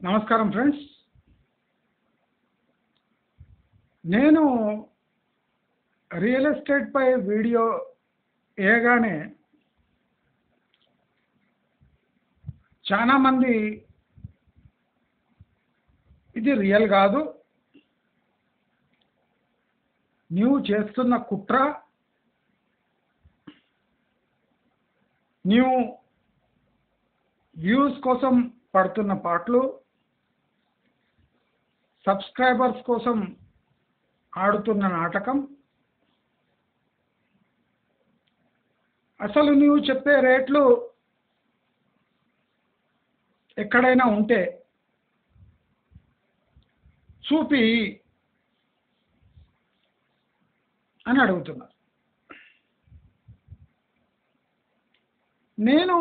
నమస్కారం ఫ్రెండ్స్. నేను real estate పై video వేయగానే చాలామంది ఇది రియల్ కాదు, నీవు చేస్తున్న కుట్ర, నీవు వ్యూస్ కోసం పడుతున్న పాటలు, సబ్స్క్రైబర్స్ కోసం ఆడుతున్న నాటకం, అసలు నీవు చెప్పే రేట్లు ఎక్కడైనా ఉంటే చూపి అని అడుగుతున్నారు. నేను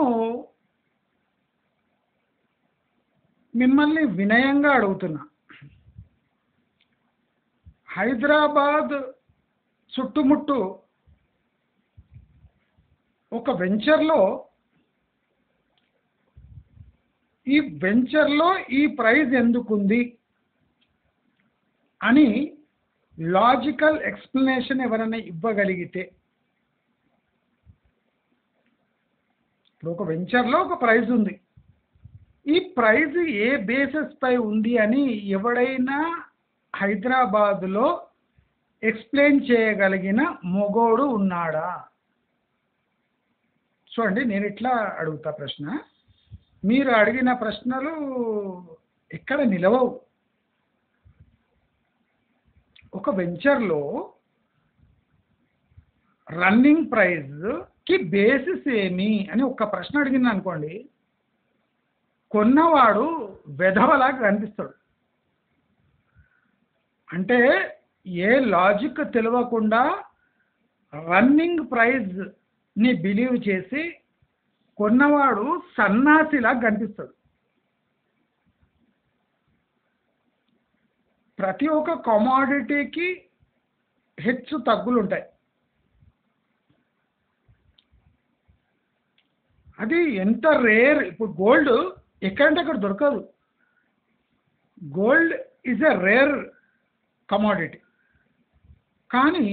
మిమ్మల్ని వినయంగా అడుగుతున్నా, హైదరాబాద్ చుట్టుముట్టు ఒక వెంచర్లో ఈ ప్రైస్ ఎందుకుంది అని లాజికల్ ఎక్స్ప్లెనేషన్ ఎవరైనా ఇవ్వగలిగితే, ఇప్పుడు ఒక వెంచర్లో ఒక ప్రైస్ ఉంది, ఈ ప్రైస్ ఏ బేసిస్ పై ఉంది అని ఎవడైనా హైదరాబాదులో ఎక్స్ప్లెయిన్ చేయగలిగిన మొగోడు ఉన్నాడా? చూడండి, నేను ఇట్లా అడుగుతా ప్రశ్న, మీరు అడిగిన ప్రశ్నలు ఎక్కడ నిలవవు. ఒక వెంచర్లో రన్నింగ్ ప్రైస్కి బేసిస్ ఏమి అని ఒక ప్రశ్న అడిగింది అనుకోండి, కొన్నవాడు వెధవలాగా కనిపిస్తాడు. అంటే ఏ లాజిక్ తెలియకుండా రన్నింగ్ ప్రైజ్ని బిలీవ్ చేసి కొన్నవాడు సన్నాసిలాగా కనిపిస్తాడు. ప్రతి ఒక్క కమోడిటీకి హెచ్చు తగ్గులు ఉంటాయి. అది ఎంత రేర్, ఇప్పుడు గోల్డ్ ఎక్కడంటే అక్కడ దొరకదు. Gold is a rare commodity, కానీ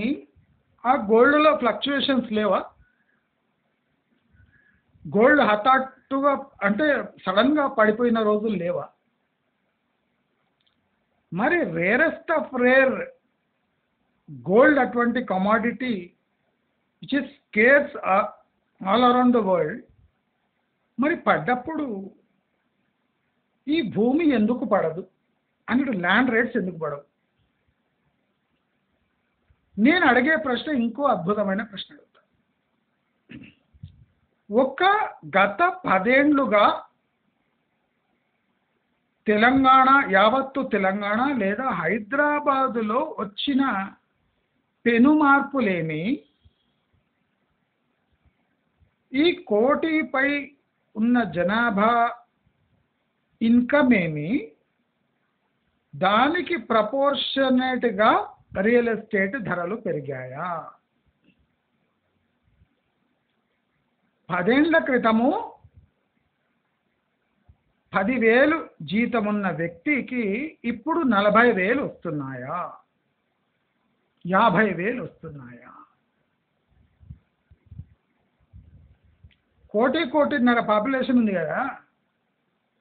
ఆ గోల్డ్లో ఫ్లక్చుయేషన్స్ లేవా? గోల్డ్ హఠాత్తుగా అంటే సడన్గా పడిపోయిన రోజులు లేవా? మరి రేరెస్ట్ ఆఫ్ రేర్ గోల్డ్ అటువంటి commodity which is scares all around the world, మరి పడ్డప్పుడు ఈ భూమి ఎందుకు పడదు అన్నట్టు, ల్యాండ్ రేట్స్ ఎందుకు పడవు? నేను అడిగే ప్రశ్న ఇంకో అద్భుతమైన ప్రశ్న అడుగుతా. గత 10 ఏళ్లుగా యావత్తు తెలంగాణ లేదా హైదరాబాదులో వచ్చిన పెను మార్పులేమి, ఈ కోటిపై ఉన్న జనాభా ఇన్కమ్ ఏమి, దానికి ప్రపోర్షనేట్గా రియల్ ఎస్టేట్ ధరలు పెరిగాయా? 10 ఏళ్ల క్రితము 10,000 జీతం ఉన్న వ్యక్తికి ఇప్పుడు 40,000 వస్తున్నాయా, 50,000 వస్తున్నాయా? కోటిన్నర పాపులేషన్ ఉంది కదా,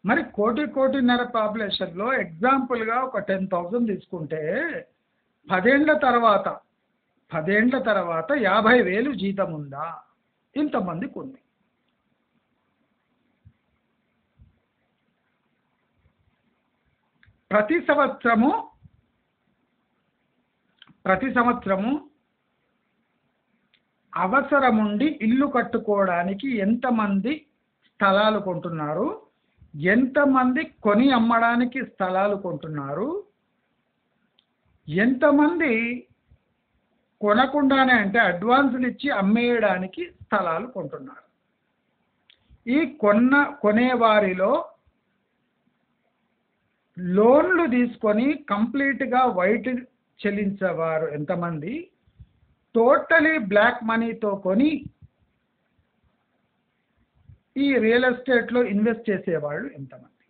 మరి కోటిన్నర పాపులేషన్లో ఎగ్జాంపుల్గా ఒక 10,000 తీసుకుంటే 10 ఏళ్ల తర్వాత 50,000 జీతం ఉందా? ఇంతమందికి ఉంది. ప్రతి సంవత్సరము అవసరముండి ఇల్లు కట్టుకోవడానికి ఎంతమంది స్థలాలు కొంటున్నారు, ఎంతమంది కొని అమ్మడానికి స్థలాలు కొంటున్నారు, ఎంతమంది కొనకుండానే అంటే అడ్వాన్సులు ఇచ్చి అమ్మేయడానికి స్థలాలు కొంటున్నారు. ఈ కొనేవారిలో లోన్లు తీసుకొని కంప్లీట్గా వైట్ చెల్లించేవారు ఎంతమంది, టోటలీ బ్లాక్ మనీతో కొని ఈ రియల్ ఎస్టేట్లో ఇన్వెస్ట్ చేసేవాళ్ళు ఎంతమంది?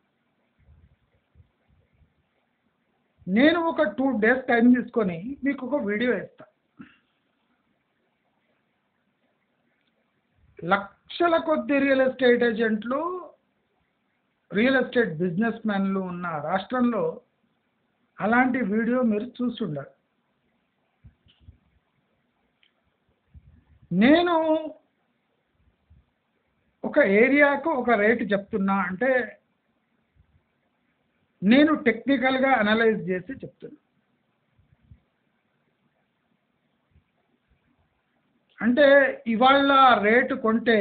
నేను ఒక 2 డేస్ టైం తీసుకొని మీకు ఒక వీడియో ఇస్తా. లక్షల కొద్ది రియల్ ఎస్టేట్ ఏజెంట్లు, రియల్ ఎస్టేట్ బిజినెస్ మ్యాన్లు ఉన్న రాష్ట్రంలో అలాంటి వీడియో మీరు చూస్తుండారు. నేను ఒక ఏరియాకు ఒక రేటు చెప్తున్నా అంటే నేను టెక్నికల్గా అనలైజ్ చేసి చెప్తున్నా. అంటే ఇవాళ రేటు కొంటే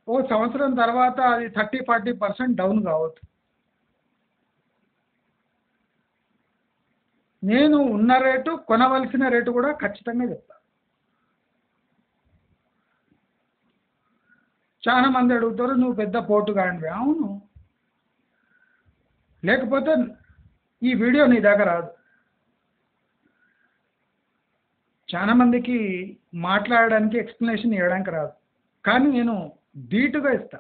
ఓ సంవత్సరం తర్వాత అది 30-40% డౌన్ కావచ్చు. నేను ఉన్న రేటు, కొనవలసిన రేటు కూడా ఖచ్చితంగా చెప్తా. చాలా మంది అడుగుతారు, నువ్వు పెద్ద పోటుగాడివి. అవును, లేకపోతే ఈ వీడియో నీ దగ్గర రాదు. చాలా మందికి మాట్లాడడానికి, ఎక్స్ప్లెనేషన్ ఇవ్వడానికి రాదు, కానీ నేను ధీటుగా ఇస్తా.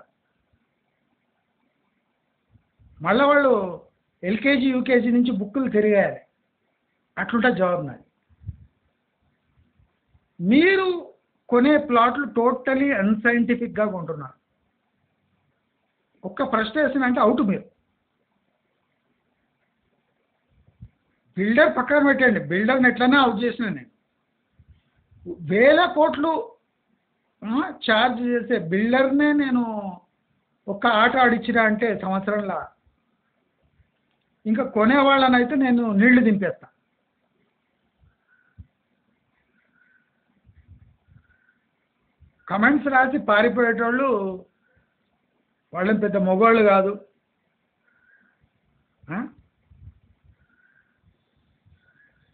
మళ్ళీ వాళ్ళు ఎల్కేజీ యూకేజీ నుంచి బుక్కులు తిరిగేయాలి, అట్లుంటే జవాబు నాది. మీరు కొనే ప్లాట్లు టోటలీ అన్సైంటిఫిక్గా కొంటున్నారు. ఒక్క ప్రశ్న వేసినంటే అవుట్. మీరు బిల్డర్ పక్కన పెట్టండి, బిల్డర్ని ఎట్లనే అవుట్ చేసిన నేను. వేల కోట్లు ఛార్జ్ చేసే బిల్డర్నే నేను ఒక్క ఆట ఆడిచ్చినా అంటే సంవత్సరంలో, ఇంకా కొనేవాళ్ళనైతే నేను నీళ్లు దింపేస్తా. కమెంట్స్ రాసి పారిపోయేటోళ్ళు వాళ్ళని పెద్ద మొగోళ్ళు కాదు.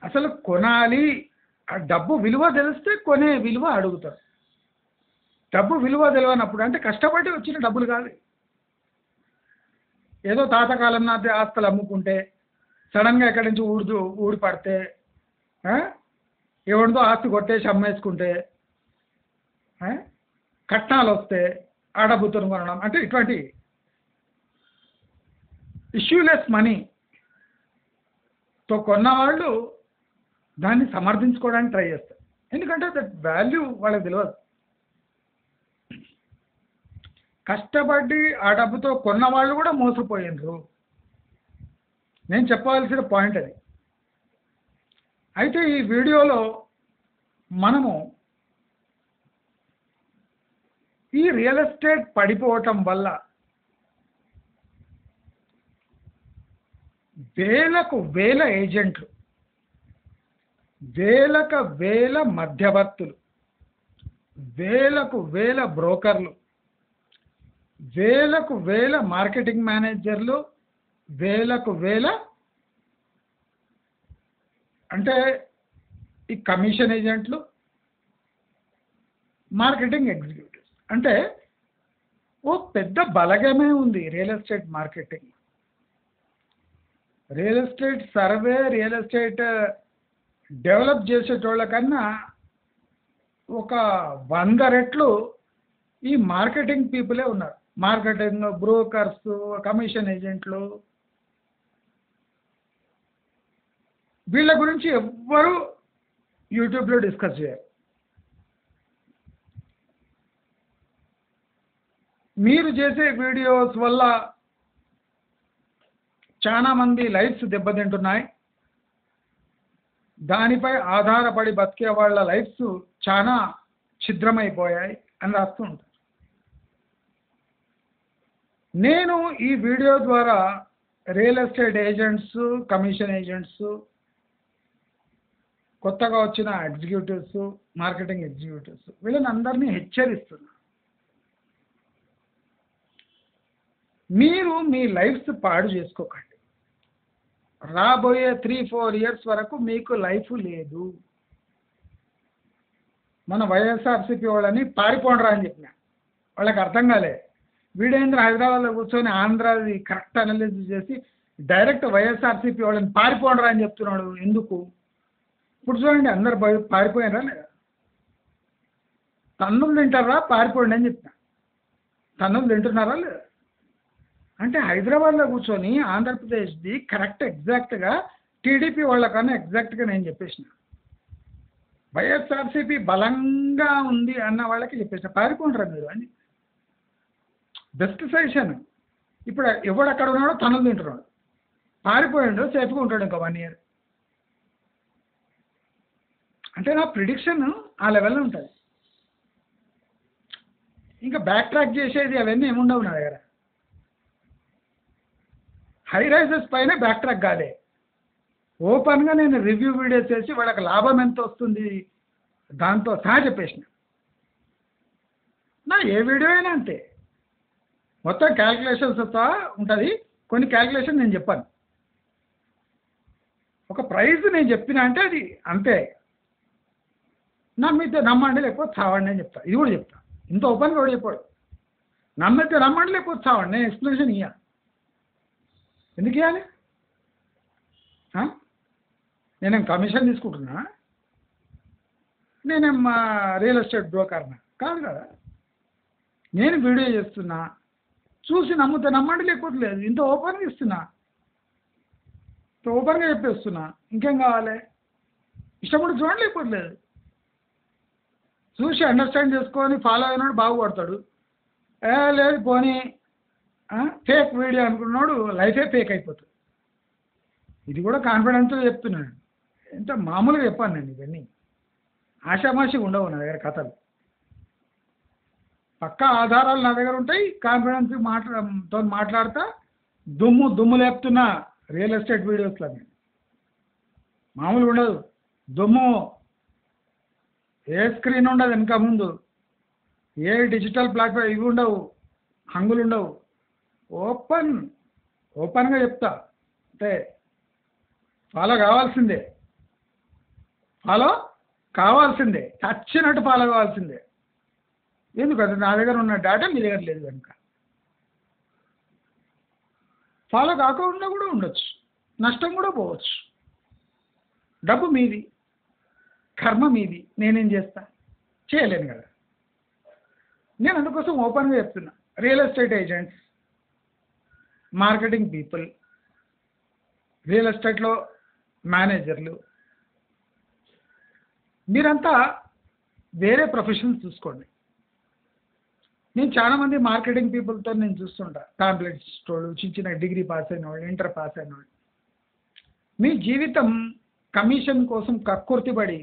అసలు కొనాలి, ఆ డబ్బు విలువ తెలిస్తే కొనే విలువ అడుగుతారు. డబ్బు విలువ తెలియనప్పుడు అంటే కష్టపడి వచ్చిన డబ్బులు కాదు. ఏదో తాతకాలం నాటి ఆస్తులు అమ్ముకుంటే సడన్గా ఎక్కడి నుంచి ఊడి పడితే, ఎవరిదో ఆస్తి కొట్టేసి అమ్మేసుకుంటే, కట్నాలు వస్తే ఆ డబ్బుతో కొనడం అంటే ఇటువంటి ఇష్యూలెస్ మనీతో కొన్నవాళ్ళు దాన్ని సమర్థించుకోవడానికి ట్రై చేస్తారు. ఎందుకంటే దట్ వాల్యూ వాళ్ళకి తెలియదు. కష్టపడి ఆ డబ్బుతో కొన్న వాళ్ళు కూడా మోసపోయినరు. నేను చెప్పవలసిన పాయింట్ అది. అయితే ఈ వీడియోలో మనము ఈ రియల్ ఎస్టేట్ పడిపోవటం వల్ల వేలకు వేల ఏజెంట్లు, వేలకు వేల మధ్యవర్తులు, వేలకు వేల బ్రోకర్లు, వేలకు వేల మార్కెటింగ్ మేనేజర్లు, వేలకు వేల అంటే ఈ కమిషన్ ఏజెంట్లు, మార్కెటింగ్ ఎగ్జిక్యూటివ్స్, అంటే ఓ పెద్ద బలగమే ఉంది real estate marketing. Real estate survey, real estate develop చేసేటోళ్ళ కన్నా ఒక 100 రెట్లు ఈ మార్కెటింగ్ పీపులే ఉన్నారు. మార్కెటింగ్, బ్రోకర్స్, కమిషన్ ఏజెంట్లు, వీళ్ళ గురించి ఎవ్వరూ యూట్యూబ్లో డిస్కస్ చేయరు. మీరు చేసే వీడియోస్ వల్ల చాలామంది లైఫ్స్ దెబ్బతింటున్నాయి. దానిపై ఆధారపడి బతికే వాళ్ళ లైఫ్స్ చాలా ఛిద్రమైపోయాయి అని రాస్తూ ఉంటారు. నేను ఈ వీడియో ద్వారా real estate agents, commission agents, కొత్తగా వచ్చిన ఎగ్జిక్యూటివ్స్, మార్కెటింగ్ ఎగ్జిక్యూటివ్స్, వీళ్ళని అందరినీ హెచ్చరిస్తున్నా. మీరు మీ లైఫ్స్ పాడు చేసుకోకండి. రాబోయే 3-4 ఇయర్స్ వరకు మీకు లైఫ్ లేదు. మన వైఎస్ఆర్సీపీ వాళ్ళని పారిపోండ్రా అని చెప్పిన వాళ్ళకి అర్థం కాలే. వీడేంద్ర హైదరాబాద్లో కూర్చొని ఆంధ్రాది కరెక్ట్ అనాలిసిస్ చేసి డైరెక్ట్ వైఎస్ఆర్సీపీ వాళ్ళని పారిపోండ్రా అని చెప్తున్నాడు. ఎందుకు? ఇప్పుడు చూడండి, అందరు పారిపోయినరా లేదా? తన్నులు తింటారా? పారిపోండి అని చెప్పిన. తన్నులు తింటున్నారా లేదా? అంటే హైదరాబాద్లో కూర్చొని ఆంధ్రప్రదేశ్ది కరెక్ట్ ఎగ్జాక్ట్గా టీడీపీ వాళ్ళకన్నా ఎగ్జాక్ట్గా నేను చెప్పేసిన. వైఎస్ఆర్సీపీ బలంగా ఉంది అన్న వాళ్ళకి చెప్పేసిన పారిపోంటారా మీరు అని. Best suggestion. ఇప్పుడు ఎవడు అక్కడ ఉన్నాడో తనలు తింటున్నాడు, పారిపోయాడు, సేఫ్గా ఉంటాడు ఇంకా 1 year. అంటే నా ప్రిడిక్షన్ ఆ లెవెల్లో ఉంటుంది. ఇంకా బ్యాక్ ట్రాక్ చేసేది అవన్నీ ఏముండవు నా దగ్గర. హై రైజెస్ పైన బ్యాక్ ట్రాక్ కాలే, ఓపెన్గా నేను రివ్యూ వీడియోస్ చేసి వాళ్ళకి లాభం ఎంత వస్తుంది దాంతో సహా చెప్పేసిన. నా ఏ వీడియో అయినా అంతే, మొత్తం క్యాల్కులేషన్స్తో ఉంటుంది. కొన్ని క్యాల్కులేషన్ నేను చెప్పాను, ఒక ప్రైజ్ నేను చెప్పిన అంటే అది అంతే. నమ్మితే నమ్మండి, లేకపోతే చావండి అని చెప్తా. ఇది కూడా చెప్తా, ఇంత ఓపెన్గా కూడా చెప్పాడు. నమ్మితే నమ్మండి, లేకపోతే చావండి. నేను ఎక్స్ప్లెనేషన్ ఇయ్యా. ఎందుకు ఇవ్వాలి? నేనేం కమిషన్ తీసుకుంటున్నా? నేనేం రియల్ ఎస్టేట్ బ్రోకర్నా? కాదు కదా. నేను వీడియో చేస్తున్నా, చూసి నమ్మితే నమ్మండి, లేకపోతే లేదు. ఇంత ఓపెన్గా ఇస్తున్నా, ఇంత ఓపెన్గా చెప్పేస్తున్నా. ఇంకేం కావాలి? ఇష్టపడి చూడండి, లేకపోతే లేదు. చూసి అండర్స్టాండ్ చేసుకొని ఫాలో అయినాడు బాగుపడతాడు. లేదు పోనీ ఫేక్ వీడియో అనుకున్నాడు, లైఫే ఫేక్ అయిపోతుంది. ఇది కూడా కాన్ఫిడెన్స్గా చెప్తున్నాను. ఎంత మామూలుగా చెప్పాను నేను. ఇవన్నీ ఆషామాషిగా ఉండవు నా దగ్గర కథలు. పక్కా ఆధారాలు నా దగ్గర ఉంటాయి. కాన్ఫిడెన్స్ మాట్లాడతా, దుమ్ము లేపుతున్నా రియల్ ఎస్టేట్ వీడియోస్లో. నేను మామూలుగా ఉండదు. దుమ్ము, ఏ స్క్రీన్ ఉండదు వెనక ముందు, ఏ డిజిటల్ ప్లాట్ఫామ్ ఇవి ఉండవు, హంగులు ఉండవు. ఓపెన్గా చెప్తా. అంటే ఫాలో కావాల్సిందే, చచ్చినట్టు ఫాలో కావాల్సిందే. ఎందుకంటే నా దగ్గర ఉన్న డేటా మీ దగ్గర లేదు కనుక. ఫాలో కాకుండా కూడా ఉండొచ్చు, నష్టం కూడా పోవచ్చు. డబ్బు మీది, కర్మ మీది. నేనేం చేస్తా? చేయలేను కదా. నేను అందుకోసం ఓపెన్గా చెప్తున్నా. Real estate agents, marketing people, real ఎస్టేట్లో మేనేజర్లు, మీరంతా వేరే ప్రొఫెషన్స్ చూసుకోండి. నేను చాలామంది మార్కెటింగ్ పీపుల్తో నేను చూస్తుంటా. టాబ్లెట్స్ స్టోర్లు, చిన్న డిగ్రీ పాస్ అయిన వాళ్ళు, ఇంటర్ పాస్ అయిన వాళ్ళు. మీ జీవితం కమిషన్ కోసం కక్కుర్తిపడి,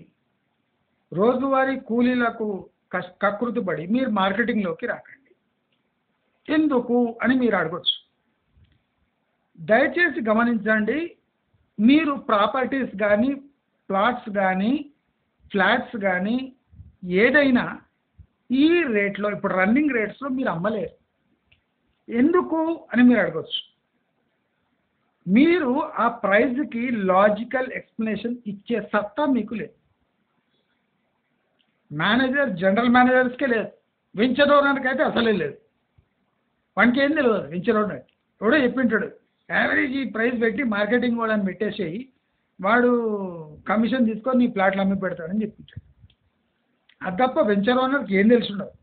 రోజువారీ కూలీలకు కక్కుర్తిపడి మీరు మార్కెటింగ్లోకి రాకండి. ఎందుకు అని మీరు అడగచ్చు. దయచేసి గమనించండి, మీరు ప్రాపర్టీస్ కానీ, ప్లాట్స్ కానీ, ఫ్లాట్స్ కానీ ఏదైనా ఈ రేట్లో, ఇప్పుడు రన్నింగ్ రేట్స్లో మీరు అమ్మలేరు. ఎందుకు అని మీరు అడగచ్చు. మీరు ఆ ప్రైజ్కి లాజికల్ ఎక్స్ప్లెనేషన్ ఇచ్చే సత్తా మీకు లేదు. జనరల్ మేనేజర్స్కే లేదు, వెంచర్ ఓనర్కి అయితే అసలే లేదు. వానికి ఏం తెలియదు. వెంచర్ ఓనర్ ఎవడో చెప్పింటాడు, యావరేజ్ ఈ ప్రైస్ పెట్టి మార్కెటింగ్ వాళ్ళని పెట్టేసేయి, వాడు కమిషన్ తీసుకొని నీ ప్లాట్లు అమ్మి పెడతాడని చెప్పించాడు. అది తప్ప వెంచర్ ఓనర్కి ఏం తెలిసి ఉండదు.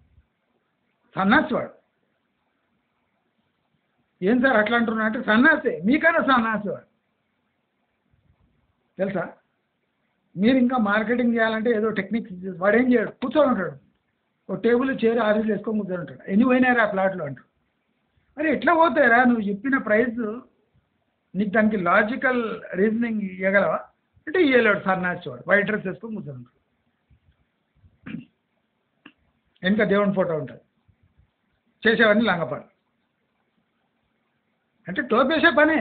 సన్నాసి వాడు. ఏం సార్ అట్లా అంటున్నా అంటే, సన్నాసే, మీకన్నా సన్నాసి వాడు. తెలుసా? మీరు ఇంకా మార్కెటింగ్ చేయాలంటే ఏదో టెక్నిక్స్, వాడు ఏం చేయడు, కూర్చొని ఉంటాడు. ఒక టేబుల్ చైర్ ఆఫీస్లో వేసుకొని కూర్చొని ఉంటాడు. ఎన్ని పోయినారా ఆ ప్లాట్లు అంటారు. మరి ఎట్లా పోతాయిరా? నువ్వు చెప్పిన ప్రైస్, నీకు దానికి లాజికల్ రీజనింగ్ ఇవ్వగలవా అంటే ఇవ్వలేడు. సన్నాసి వాడు. వైట్ డ్రెస్ వేసుకొని కూర్చొని ఉంటాడు. వెనక దేవుని ఫోటో ఉంటుంది, చేసేవాడిని లంగపాడు. అంటే టోపేసే పనే.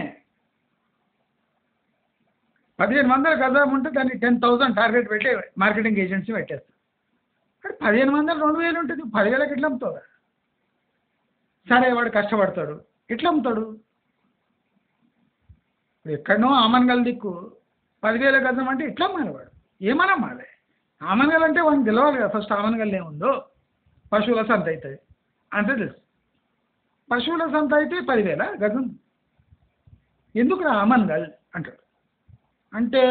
1500 గజం ఉంటే దాన్ని 10,000 టార్గెట్ పెట్టి మార్కెటింగ్ ఏజెన్సీ పెట్టేస్తారు. కానీ 1500 2000 ఉంటుంది, 10,000కి ఎట్లా అమ్ముతావు? సరే వాడు కష్టపడతాడు, ఎట్లా అమ్ముతాడు? ఎక్కడనో ఆమన్గల్ దిక్కు 10,000 గజం అంటే ఎట్లా అమ్మాలి వాడు? ఏమని అమ్మాలి? ఆమన్గల్ అంటే వాడికి తెలవాలి కదా ఫస్ట్. ఆమన్గల్ ఏముందో, పశువుల సంత అవుతుంది అంతే తెలుసు. పశువుల సంత అయితే 10,000 గజం. ఎందుకు ఆమన్గల్ అంటాడు. అంటే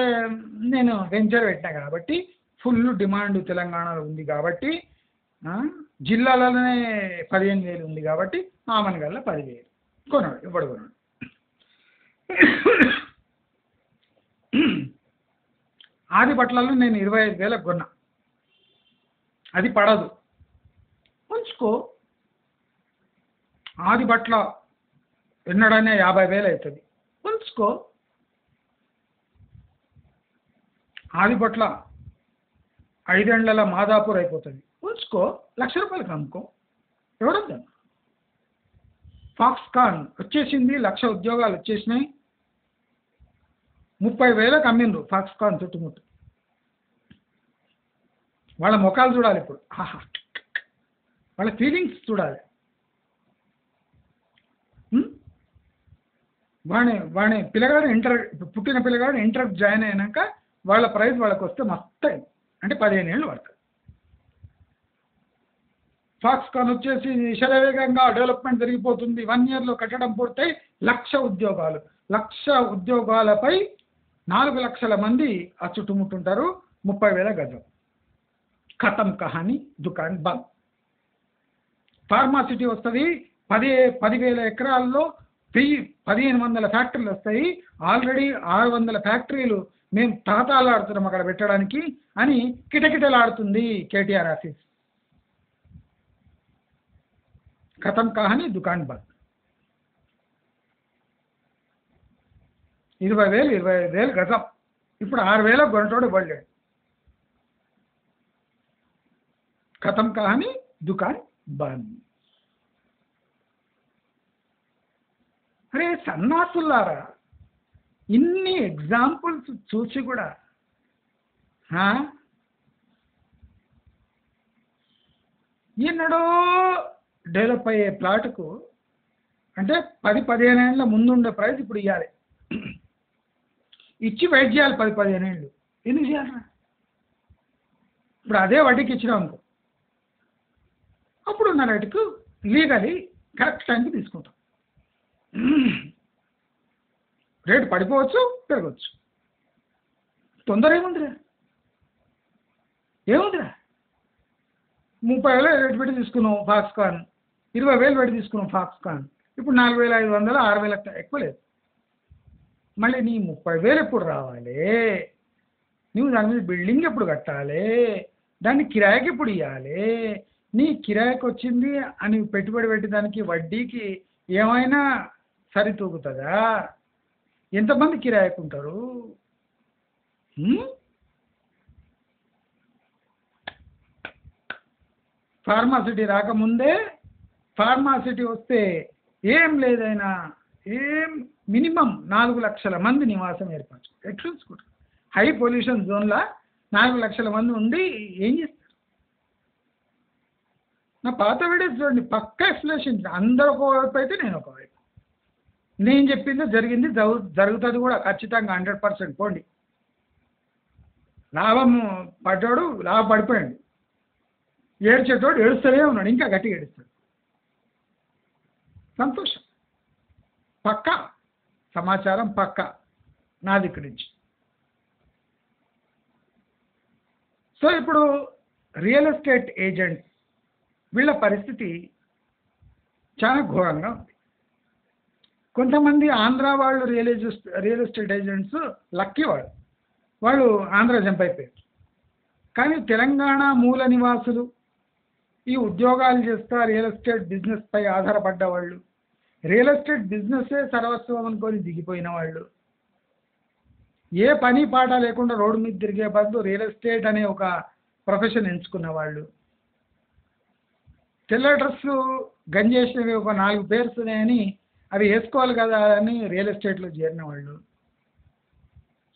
నేను వెంచర్ పెట్టినా కాబట్టి, ఫుల్ డిమాండ్ తెలంగాణలో ఉంది కాబట్టి, జిల్లాలోనే 15,000 ఉంది కాబట్టి ఆమన్గల్లో 10,000 కొన్నాడు. ఇవ్వడు కొన్నాడు. ఆది బట్టలలో నేను 25,000కు కొన్నా, అది పడదు, ఉంచుకో. ఆది బట్టల ఎన్నడనే 50,000 అవుతుంది, ఉంచుకో. ఆది బట్టల 5 ఏళ్ల మాదాపూర్ అయిపోతుంది, ఉంచుకో. ₹1,00,000 అమ్ముకో, ఎవడొద్దా. ఫాక్స్కాన్ వచ్చేసింది, 1,00,000 ఉద్యోగాలు వచ్చేసినాయి, 30,000కు అమ్మిండ్రు ఫాక్స్కాన్ చుట్టుముట్టు. వాళ్ళ ముఖాలు చూడాలి ఇప్పుడు, ఆహా, వాళ్ళ ఫీలింగ్స్ చూడాలి. వాణి పిల్లగాడు పుట్టిన పిల్లగాడు ఇంటర్ జాయిన్ అయినాక వాళ్ళ ప్రైస్ వాళ్ళకి వస్తే మస్తు అంటే 15 ఏళ్ళు పడుతుంది. ఫాక్స్కాన్ వచ్చేసి శరవేగంగా డెవలప్మెంట్ జరిగిపోతుంది, 1 ఇయర్లో కట్టడం పూర్తయి 1,00,000 ఉద్యోగాలు, 1,00,000 ఉద్యోగాలపై 4 లక్షల మంది ఆ చుట్టుముట్టుంటారు, 30,000 గజం. ఖతం కహాని, దుకాన్ బంద్. ఫార్మాసిటీ వస్తుంది, 10,000 ఎకరాల్లో 1,500 ఫ్యాక్టరీలు వస్తాయి. ఆల్రెడీ 600 ఫ్యాక్టరీలు మేము తాతాలాడుతున్నాం అక్కడ పెట్టడానికి అని కిటకిటలాడుతుంది కేటీఆర్ ఆఫీస్. ఖతం కహాని, దుకాన్ బంద్. 20,000 25,000 గజం, ఇప్పుడు 6,000 కొనటోడు ఇవ్వలేడు. ఖతం కహాని, దుకాన్ బంద్. అరే సన్నాసులారా, ఇన్ని ఎగ్జాంపుల్స్ చూసి కూడా ఈనాడో డెవలప్ అయ్యే ప్లాట్కు అంటే 10-15 ఏళ్ళ ముందుండే ప్రైస్ ఇప్పుడు ఇవ్వాలి, ఇచ్చి వెయిట్ చేయాలి 10-15 ఏళ్ళు. ఎందుకు చేయాలరా? ఇప్పుడు అదే వడ్డీకి ఇచ్చినాం అనుకో, అప్పుడు ఉన్న రేటుకు లీగలీ కరెక్ట్ టైంకి తీసుకుంటాం. రేటు పడిపోవచ్చు, పెరగవచ్చు, తొందర ఏముందిరా? 30,000 రేటు పెట్టి తీసుకున్నాం ఫాక్స్కాన్, 20,000 పెట్టి తీసుకున్నాం ఫాక్స్కాన్, ఇప్పుడు 4,500 6,000 ఎక్కువ లేదు. మళ్ళీ నీ 30,000 ఎప్పుడు రావాలి? నువ్వు దాని మీద బిల్డింగ్ ఎప్పుడు కట్టాలి? దాన్ని కిరాయికి ఎప్పుడు ఇవ్వాలి? నీ కిరాయికి వచ్చింది అని పెట్టుబడి పెట్టి దానికి వడ్డీకి ఏమైనా సరితూగుతుందా? ఎంతమంది కిరాయికి ఉంటారు? ఫార్మాసిటీ రాకముందే, ఫార్మాసిటీ వస్తే ఏం లేదైనా మినిమం 4 లక్షల మంది నివాసం ఏర్పరచు. ఎట్లా చూసుకుంటారు? హై పొల్యూషన్ జోన్లో 4 లక్షల మంది ఉండి ఏం చేస్తారు? నా పాత వీడియోస్ చూడండి, పక్కా ఎక్స్ప్లెనేషన్. అందరూ ఒకవైపు అయితే నేను ఒకవైపు. నేను చెప్పింది జరిగింది, జరుగుతుంది కూడా ఖచ్చితంగా 100%. పోండి, లాభం పడ్డాడు, లాభం పడిపోయాడు, ఏడ్చేటోడు ఏడుస్తూనే ఉన్నాడు, ఇంకా గట్టిగా ఏడుస్తాడు. సంతోషం, పక్కా సమాచారం, పక్కా నా దిక్కు నుంచి. సో ఇప్పుడు రియల్ ఎస్టేట్ ఏజెంట్స్ వీళ్ళ పరిస్థితి చాలా ఘోరంగా ఉంది. కొంతమంది ఆంధ్ర వాళ్ళు రియల్ ఎస్టేట్ ఏజెంట్స్ లక్కీ వాళ్ళు ఆంధ్ర జంప్ అయిపోయారు. కానీ తెలంగాణ మూల నివాసులు, ఈ ఉద్యోగాలు చేస్తా రియల్ ఎస్టేట్ బిజినెస్ పై ఆధారపడ్డ వాళ్ళు, రియల్ ఎస్టేట్ బిజినెస్సే సర్వస్వం అనుకొని దిగిపోయిన వాళ్ళు, ఏ పని పాట లేకుండా రోడ్డు మీద తిరిగే బదులు రియల్ ఎస్టేట్ అనే ఒక ప్రొఫెషన్ ఎంచుకున్న వాళ్ళు, తెల్ల డ్రెస్సులు గంజేసినవి ఒక 4 పేర్స్ ఉన్నాయని అవి వేసుకోవాలి కదా అని రియల్ ఎస్టేట్లో చేరిన వాళ్ళు,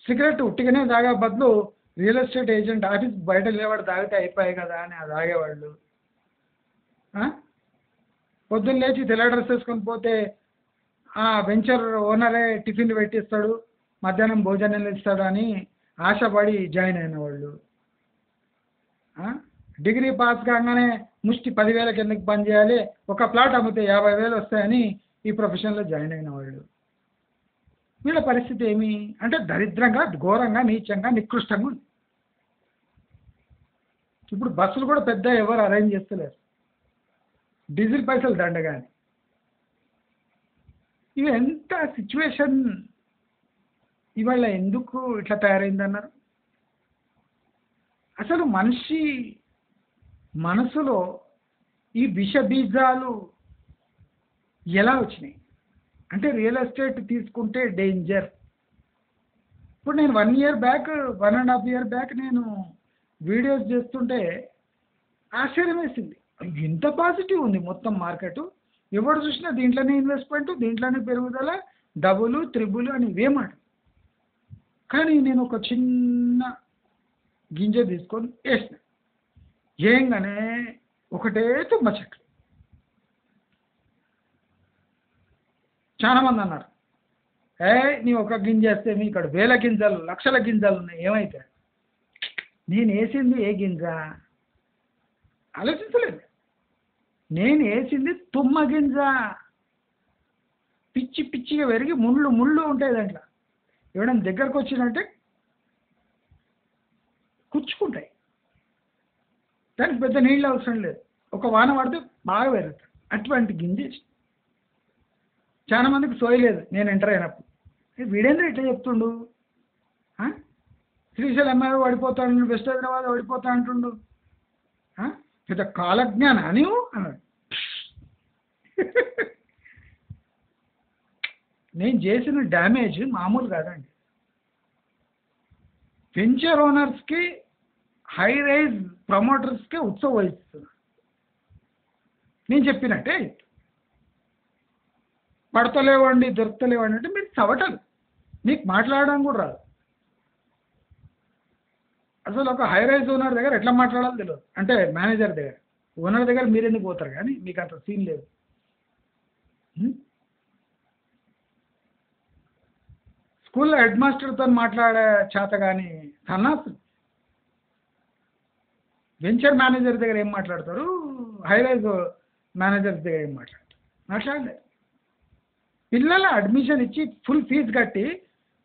సిగరెట్ ఉట్టిగానే తాగే బదులు రియల్ ఎస్టేట్ ఏజెంట్ ఆఫీస్ బయట నిలబడి తాగితే అయిపోయాయి కదా అని అది తాగేవాళ్ళు, పొద్దున్న లేచి తెల్ల డ్రెస్ వేసుకొని పోతే ఆ వెంచర్ ఓనరే టిఫిన్లు పెట్టిస్తాడు, మధ్యాహ్నం భోజనాలు ఇస్తాడు అని ఆశపడి జాయిన్ అయిన వాళ్ళు, డిగ్రీ పాస్ కాగానే ముష్టి 10,000 ఎందుకు పని చేయాలి, ఒక ప్లాట్ అమ్మితే 50,000 వస్తాయని ఈ ప్రొఫెషన్లో జాయిన్ అయిన వాళ్ళు. వీళ్ళ పరిస్థితి ఏమి అంటే దరిద్రంగా, ఘోరంగా, నీచంగా, నికృష్టంగా ఉంది. ఇప్పుడు బస్సులు కూడా పెద్ద ఎవరు అరేంజ్ చేస్తలేరు, డీజిల్ పైసలు దండగాని. ఇవి ఎంత సిచ్యువేషన్ ఇవాళ ఎందుకు ఇట్లా తయారైందన్నారు? అసలు మనిషి మనసులో ఈ విష బీజాలు ఎలా వచ్చినాయి అంటే రియల్ ఎస్టేట్ తీసుకుంటే డేంజర్. ఇప్పుడు నేను 1 ఇయర్ బ్యాక్ 1.5 ఇయర్ బ్యాక్ నేను వీడియోస్ చేస్తుంటే ఆశ్చర్యం వేసింది. ఇంత పాజిటివ్ ఉంది మొత్తం మార్కెట్, ఎవరు చూసినా దీంట్లోనే ఇన్వెస్ట్మెంట్, దీంట్లోనే పెరుగుదల, డబుల్ త్రిబుల్ అని ఇవేమాట. కానీ నేను ఒక చిన్న గింజ తీసుకొని వేసిన, ఏంగానే ఒకటే తుమ్మ చెట్లు. చాలామంది అన్నారు, నీ ఒక గింజ వేస్తే మీ ఇక్కడ వేల గింజలు లక్షల గింజలు ఉన్నాయి ఏమైతే. నేను వేసింది ఏ గింజ ఆలోచించలేదు. నేను వేసింది తుమ్మ గింజ. పిచ్చి పిచ్చిగా పెరిగి ముళ్ళు ముళ్ళు ఉంటాయి దాంట్లో, ఎవడైనా దగ్గరకు వచ్చిందంటే కుచ్చుకుంటాయి. దానికి పెద్ద నీళ్ళు అవసరం లేదు, ఒక వాన పడితే బాగా పెరుగుతాయి. అటువంటి గింజ చాలా మందికి సోయలేదు. నేను ఎంటర్ అయినప్పుడు వీడేంద్ర ఇట్లా చెప్తుండు, శ్రీశైలం ఎంఐ పడిపోతాడు, వెస్ట్ హైదరాబాద్ పడిపోతా అంటుండు, పెద్ద కాలజ్ఞాన అని అన్నాడు. నేను చేసిన డ్యామేజ్ మామూలు కాదండి. వెంచర్ ఓనర్స్కి హై రైజ్ ప్రమోటర్స్కే ఉత్సవం వహిస్తున్నా. నేను చెప్పినట్టే పడతలేవండి దొరకలేవండి అంటే మీరు చవటలు, మీకు మాట్లాడడం కూడా రాదు. అసలు ఒక హై రైజ్ ఓనర్ దగ్గర ఎట్లా మాట్లాడాలో తెలియదు, అంటే మేనేజర్ దగ్గర. ఓనర్ దగ్గర మీరు ఎందుకు పోతారు కానీ మీకు అంత సీన్ లేదు. స్కూల్లో హెడ్ మాస్టర్తో మాట్లాడే చేత కానీ సన్నాసులు వెంచర్ మేనేజర్ దగ్గర ఏం మాట్లాడతారు, హై రైజ్ మేనేజర్స్ దగ్గర ఏం మాట్లాడలేదు. పిల్లల అడ్మిషన్ ఇచ్చి ఫుల్ ఫీజు కట్టి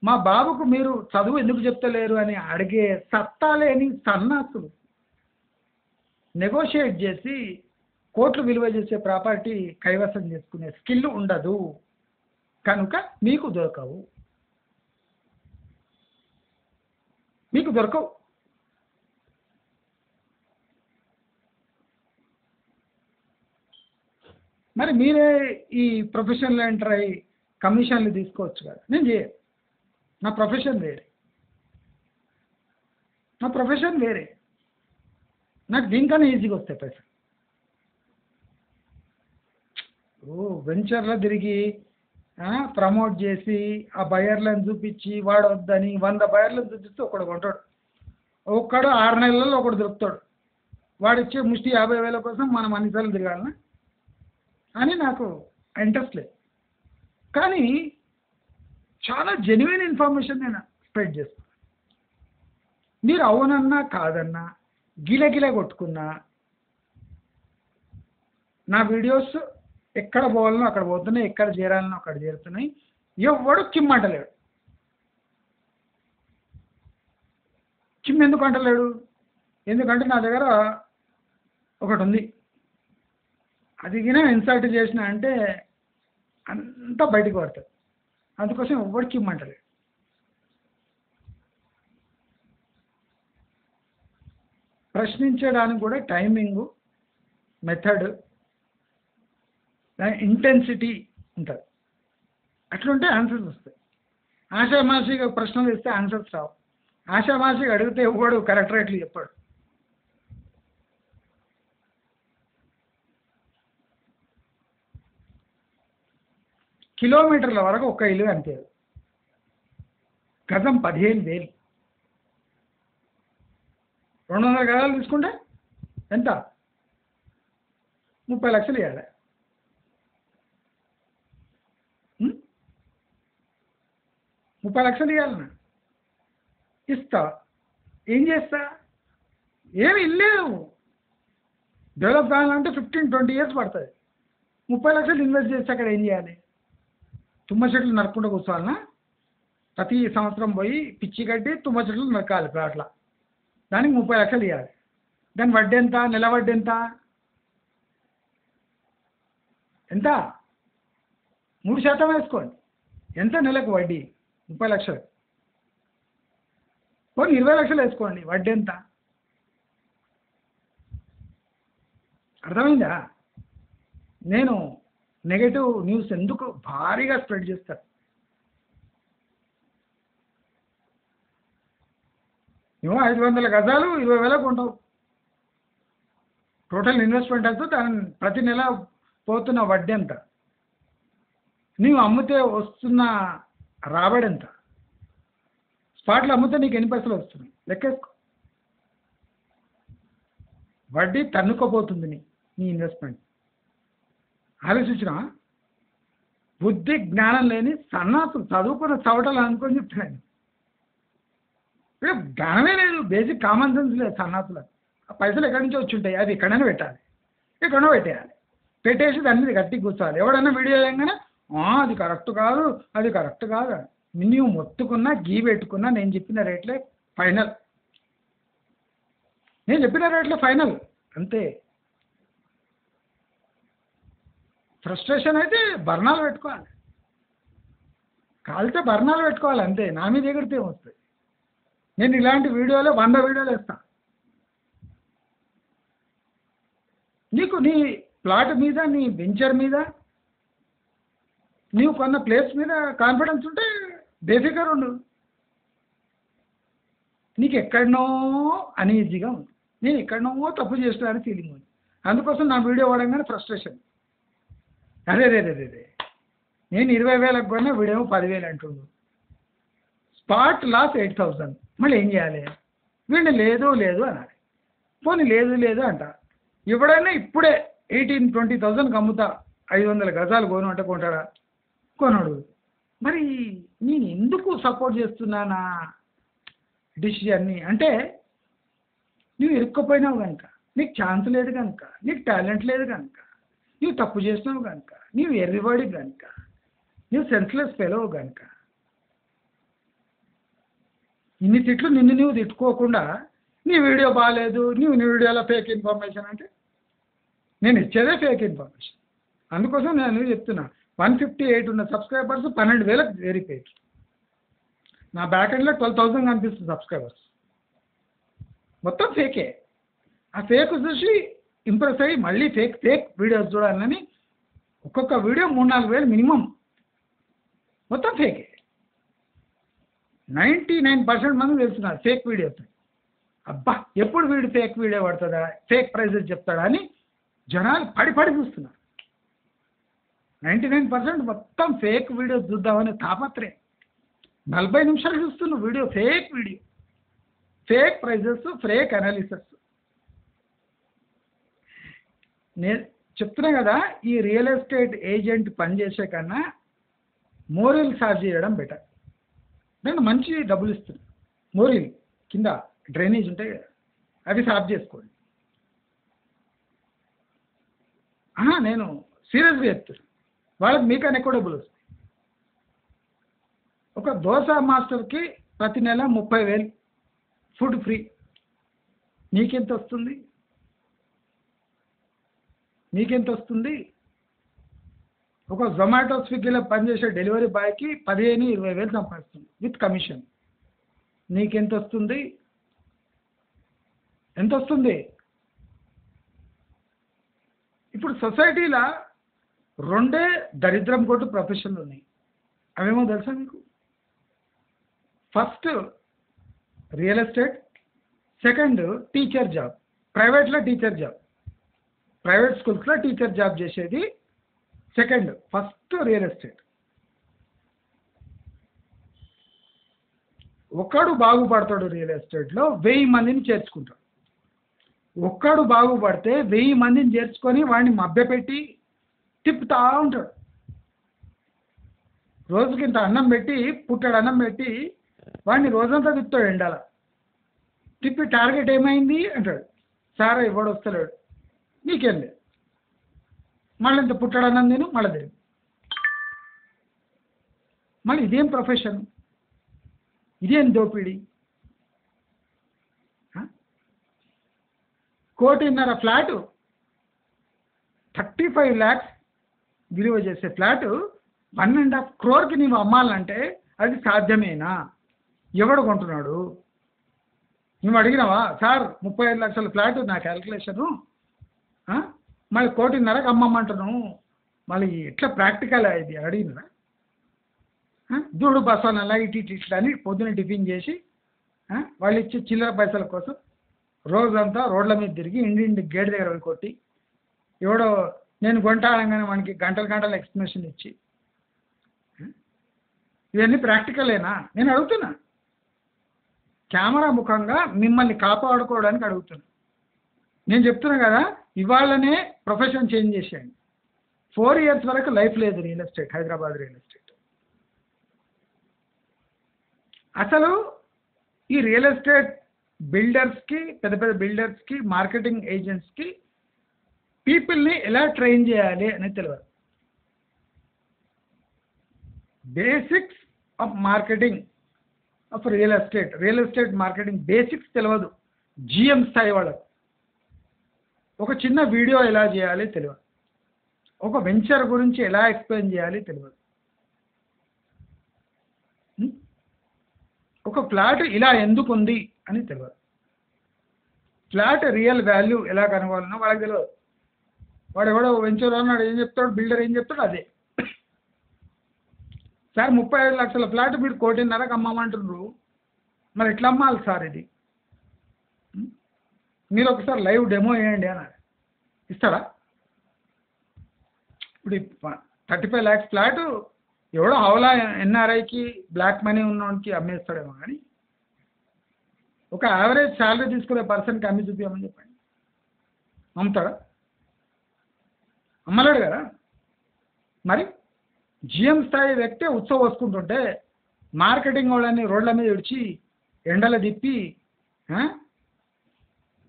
మా బాబుకు మీరు చదువు ఎందుకు చెప్తలేరు అని అడిగే సత్తా లేని సన్నాసులు నెగోషియేట్ చేసి కోట్లు విలువ చేసే ప్రాపర్టీ కైవసం చేసుకునే స్కిల్ ఉండదు కనుక మీకు దొరకవు. మరి మీరే ఈ ప్రొఫెషన్లో ఎంటర్ అయ్యి కమిషన్లు తీసుకోవచ్చు కదా. నేను చేయను, నా ప్రొఫెషన్ వేరే, నాకు దీనికన్నా ఈజీగా వస్తాయి పైసలు. వెంచర్లో తిరిగి ప్రమోట్ చేసి ఆ బయర్లను చూపించి వాడు వద్దని 100 బయర్లను చూపిస్తే ఒకడు కొంటాడు, ఒక్కడు 6 నెలల్లో ఒకడు దొరుకుతాడు. వాడిచ్చే ముష్టి 50,000 కోసం మనం అన్నిసార్లు తిరగాలనా అని నాకు ఇంట్రెస్ట్ లేదు. కానీ చాలా జెన్యున్ ఇన్ఫర్మేషన్ నేను స్ప్రెడ్ చేస్తాను. మీరు అవునన్నా కాదన్నా గిలగిల కొట్టుకున్నా నా వీడియోస్ ఎక్కడ పోవాలనో అక్కడ పోతున్నాయి, ఎక్కడ చేరాలనో అక్కడ చేరుతున్నాయి. ఎవడు కిమ్మంటలేడు. ఎందుకు అంటలేడు? ఎందుకంటే నా దగ్గర ఒకటి ఉంది, అది గిన ఇన్సల్ట్ చేసిన అంటే అంతా బయటికి పడుతుంది. అందుకోసం ఎవడు కిమ్మంటలేడు. ప్రశ్నించడానికి కూడా టైమింగు, మెథడ్, ఇంటెన్సిటీ ఉంటుంది. అట్లుంటే ఆన్సర్స్ వస్తాయి. ఆషామాషిగా ప్రశ్నలు ఇస్తే ఆన్సర్స్ రావు. ఆషామాషిగా అడిగితే ఎవడు కరెక్ట్ రేట్లు చెప్పాడు. కిలోమీటర్ల వరకు ఒక ఇల్లు అంతే, గజం 15,000. 200 గజాలు తీసుకుంటే ఎంత? 30 లక్షలు ఇవ్వాలి. 30 లక్షలు ఇవ్వాలన్నా ఇస్తా. ఏం చేస్తా? ఏమి ఇల్లేవు. డెవలప్ కావాలంటే 15-20 ఇయర్స్ పడుతుంది. 30 లక్షలు ఇన్వెస్ట్ చేస్తే అక్కడ ఏం చేయాలి? తుమ్మ చెట్లు నరకుండా కూర్చోవాలన్నా? ప్రతి సంవత్సరం పోయి పిచ్చి కట్టి తుమ్మ చెట్లు నరకాలి ప్లాట్ల. దానికి 30 లక్షలు ఇవ్వాలి. దాని వడ్డీ ఎంత? నెల వడ్డీ ఎంత? 3% వేసుకోండి. ఎంత నెలకు వడ్డీ? 30 లక్షలు. పోనీ 20 లక్షలు వేసుకోండి, వడ్డీ ఎంత? అర్థమైందా? నేను నెగటివ్ న్యూస్ ఎందుకు భారీగా స్ప్రెడ్ చేస్తాను? నువ్వు 500 గజాలు 20,000 కొంటావు. టోటల్ ఇన్వెస్ట్మెంట్ అంతా దాని ప్రతి నెల పోతున్న వడ్డీ ఎంత, నీవు అమ్మితే వస్తున్న రాబడి ఎంత, స్పాట్లో అమ్మితే నీకు ఎన్ని పైసలు వస్తున్నాయి లెక్కేసుకో. వడ్డీ తన్నుకోపోతుంది నీ ఇన్వెస్ట్మెంట్. ఆలోచించిన బుద్ధి జ్ఞానం లేని సన్నాసులు, చదువుకున్న చవటలు అనుకొని చెప్తున్నాను. ఇక్కడ జ్ఞానమే లేదు, బేసిక్ కామన్ సెన్స్ లేదు సన్నాసులకు. ఆ పైసలు ఎక్కడి నుంచి వచ్చి ఉంటాయి, అది ఎక్కడైనా పెట్టాలి, ఎక్కడో పెట్టేయాలి, పెట్టేసి దాని మీద గట్టి కూర్చోవాలి. ఎవడన్నా వీడియో చేయగానే అది కరెక్ట్ కాదు, అది కరెక్ట్ కాదు. నువ్వు మొత్తుకున్నా గీ పెట్టుకున్నా నేను చెప్పిన రేట్లే ఫైనల్, నేను చెప్పిన రేట్లే ఫైనల్ అంతే. ఫ్రస్ట్రేషన్ అయితే బర్ణాలు పెట్టుకోవాలి, కాలితే బర్ణాలు పెట్టుకోవాలి అంతే. నా మీద ఎగిరితే వస్తుంది. నేను ఇలాంటి వీడియోలు 100 వీడియోలు వేస్తాను. నీకు నీ ప్లాట్ మీద, నీ వెంచర్ మీద, నీవు కొన్న ప్లేస్ మీద కాన్ఫిడెన్స్ ఉంటే బేఫికర్ ఉండు. నీకు ఎక్కడనో అనీజీగా ఉంది, నేను ఎక్కడనో తప్పు చేస్తున్నానని ఫీలింగ్ ఉంది. అందుకోసం నా వీడియో వాడగానే ఫ్రస్ట్రేషన్. అరే రే రే రే రే నేను 20,000కు కొన్నా, వీడేమో 10,000 అంటుండు. Spot loss 8,000. మళ్ళీ ఏం చేయాలి? వీడిని లేదు లేదు అనాలి. పోనీ లేదు లేదు అంట. ఎవడైనా ఇప్పుడే 18-20,000కి అమ్ముతా 500 గజాలు కొను అంటే కొంటాడా? కొనడు. మరి నేను ఎందుకు సపోర్ట్ చేస్తున్నానా డిసిజన్ని అంటే, నువ్వు ఇరుక్కుపోయినావు కనుక, నీకు ఛాన్స్ లేదు కనుక, నీకు టాలెంట్ లేదు కనుక, నువ్వు తప్పు చేసినావు కనుక, నీవు ఎర్రివాడి కనుక, నువ్వు సెన్స్లెస్ ఫెలోవు కనుక. ఇన్ని తిట్లు నిన్ను నువ్వు తిట్టుకోకుండా నీ వీడియో బాగాలేదు, నీ వీడియోలో ఫేక్ ఇన్ఫర్మేషన్ అంటే, నేను ఇచ్చేదే ఫేక్ ఇన్ఫర్మేషన్. అందుకోసం నేను చెప్తున్నా, 158 ఉన్న సబ్స్క్రైబర్స్ 12,000కి వెరిఫైడ్. నా బ్యాక్ ఎండ్లో 12,000 కనిపిస్తుంది సబ్స్క్రైబర్స్. మొత్తం ఫేకే. ఆ ఫేక్ చూసి ఇంప్రెస్ అయ్యి మళ్ళీ ఫేక్ వీడియోస్ చూడాలని ఒక్కొక్క వీడియో 3-4 వేలు మినిమం. మొత్తం ఫేకే. 99% మంది తెలుస్తున్నారు ఫేక్ వీడియోస్. అబ్బా ఎప్పుడు వీడు ఫేక్ వీడియో పడుతుందా, ఫేక్ ప్రైజెస్ చెప్తాడా అని జనాలు పడి చూస్తున్నారు. 99% మొత్తం ఫేక్ వీడియోస్ చూద్దామని తాపత్రయం. 40 నిమిషాలు చూస్తున్న video fake video, fake prices, fake analysis. నేను చెప్తున్నా కదా, ఈ రియల్ ఎస్టేట్ ఏజెంట్ పనిచేసే కన్నా మోరీలు సార్జ్ చేయడం బెటర్. నేను మంచి డబ్బులు ఇస్తున్నాను. మోరీలు కింద డ్రైనేజ్ ఉంటాయి కదా, అవి సార్జ్ చేసుకోండి. నేను సీరియస్గా చెప్తాను. వాళ్ళకి మీకన్నా ఎక్కువ డబ్బులు వస్తాయి. ఒక దోశ మాస్టర్కి ప్రతి నెల 30,000 ఫుడ్ ఫ్రీ. నీకెంత వస్తుంది? నీకెంత వస్తుంది? ఒక జొమాటో స్విగ్గీలో పనిచేసే డెలివరీ బాయ్కి 15-20,000 సంపాదిస్తుంది విత్ కమిషన్. నీకెంత వస్తుంది? ఎంత వస్తుంది? ఇప్పుడు సొసైటీలో 2 దరిద్రం కొట్టు ప్రొఫెషన్లు ఉన్నాయి. అవేమో తెలుసా మీకు? First real estate, second teacher job. ప్రైవేట్లో టీచర్ జాబ్, ప్రైవేట్ స్కూల్స్లో టీచర్ జాబ్ చేసేది సెకండ్. First real estate. ఒక్కడు బాగుపడతాడు రియల్ ఎస్టేట్లో, 1000 మందిని చేర్చుకుంటాడు. ఒక్కడు బాగుపడితే 1000 మందిని చేర్చుకొని వాడిని మభ్యపెట్టి తిప్పుతా ఉంటాడు. రోజుకి ఇంత అన్నం పెట్టి, పుట్టడు అన్నం పెట్టి వాడిని రోజంతా తిప్పుతాడు. ఎండాల తిప్పి టార్గెట్ ఏమైంది అంటాడు. సారా ఇవ్వడు, వస్తలేడు, నీకేం లేదు, మళ్ళీ ఇంత పుట్టడు అన్నం నేను మళ్ళీ తిరిగి. మళ్ళీ ఇదేం ప్రొఫెషన్, ఇదేం దోపిడీ? 1.5 కోటి ఫ్లాటు, 35 lakhs విలువ చేసే ఫ్లాటు 1.5 crore నీవు అమ్మాలంటే అది సాధ్యమేనా? ఎవడు కొంటున్నాడు? నువ్వు అడిగినావా? సార్ 35 లక్షల ఫ్లాట్ నా క్యాల్కులేషను, మళ్ళీ 1,50,00,000కి అమ్మమంటున్నావు, మళ్ళీ ఎట్లా ప్రాక్టికల్ ఇది అడిగినరా? దూడు బస్సానలా ఇటు ఇటు ఇట్లా అని పొద్దున టిఫిన్ చేసి వాళ్ళు ఇచ్చే చిల్లర పైసల కోసం రోజంతా రోడ్ల మీద తిరిగి ఇంటి గేట్ దగ్గర పోయి కొట్టి ఎవడో నేను కొంటానంగానే మనకి గంటలు గంటలు ఎక్స్ప్లెనేషన్ ఇచ్చి ఇవన్నీ ప్రాక్టికలేనా? నేను అడుగుతున్నా, కెమెరా ముఖంగా మిమ్మల్ని కాపాడుకోవడానికి అడుగుతున్నా. నేను చెప్తున్నా కదా, ఇవాళనే ప్రొఫెషన్ చేంజ్ చేసేయండి. 4 years వరకు లైఫ్ లేదు real estate, Hyderabad real estate. అసలు ఈ రియల్ ఎస్టేట్ బిల్డర్స్కి, పెద్ద పెద్ద బిల్డర్స్కి, మార్కెటింగ్ ఏజెంట్స్కి పీపుల్ని ఎలా ట్రైన్ చేయాలి అనేది తెలియదు. Basics of marketing of real estate marketing basics తెలియదు జిఎం స్థాయి వాళ్ళకు. ఒక చిన్న వీడియో ఎలా చేయాలి తెలియదు, ఒక వెంచర్ గురించి ఎలా ఎక్స్ప్లెయిన్ చేయాలి తెలియదు, ఒక ఫ్లాట్ ఇలా ఎందుకు ఉంది అని తెలియదు, ఫ్లాట్ రియల్ వాల్యూ ఎలా కనుగొనాలనో వాళ్ళకి తెలియదు. వాడు ఎవడో వెంచర్ అన్నాడు ఏం చెప్తాడు, బిల్డర్ ఏం చెప్తాడు అదే. సార్ 35 లక్షల ఫ్లాట్ మీరు 1,50,00,000కి అమ్మమంటున్నారు, మరి ఎట్లా అమ్మాలి సార్ ఇది? మీరు ఒకసారి లైవ్ డెమో వేయండి అన్నారు. ఇస్తాడా? ఇప్పుడు 35 lakhs ఫ్లాట్ ఎవడో హౌలా ఎన్ఆర్ఐకి బ్లాక్ మనీ ఉన్నవాడికి అమ్మేస్తాడేమో, కానీ ఒక యావరేజ్ శాలరీ తీసుకునే పర్సన్కి అమ్మి చూపించమని చెప్పండి, అమ్ముతాడా? అమ్మలేడు కదా. మరి జిఎం స్థాయి వ్యక్తే ఉత్సవం వస్తుంటుంటే మార్కెటింగ్ వాళ్ళని రోడ్ల మీద విడిచి ఎండలు తిప్పి